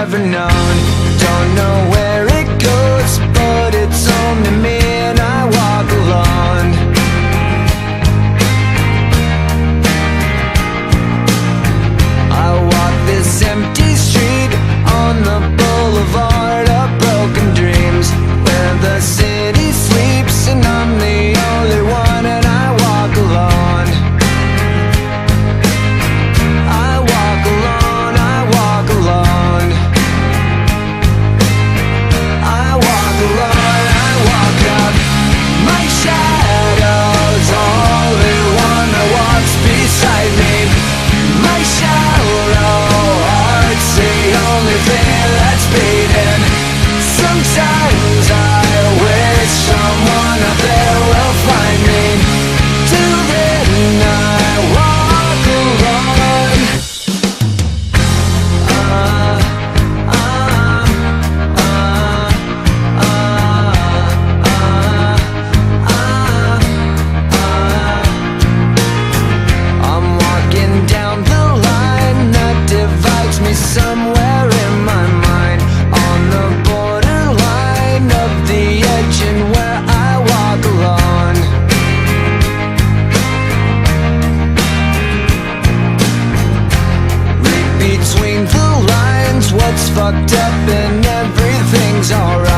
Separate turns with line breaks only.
ever known. Don't know where it goes, but it's only me and I walk alone. I walk this empty street on the boulevard of broken dreams, where the city sleeps and I'm the only one, and I walk alone. I walk alone, I walk alone. I walk alone, I walk up. My shadow's only one that walks beside me. My shallow heart's the only thing that's beating. Sometimes I wish someone out there will find me. Till then I walk alone. I'm walking down the line that divides me somewhere in my mind, on the borderline of the edge and where I walk alone. Read between the lines, what's fucked up and everything's alright.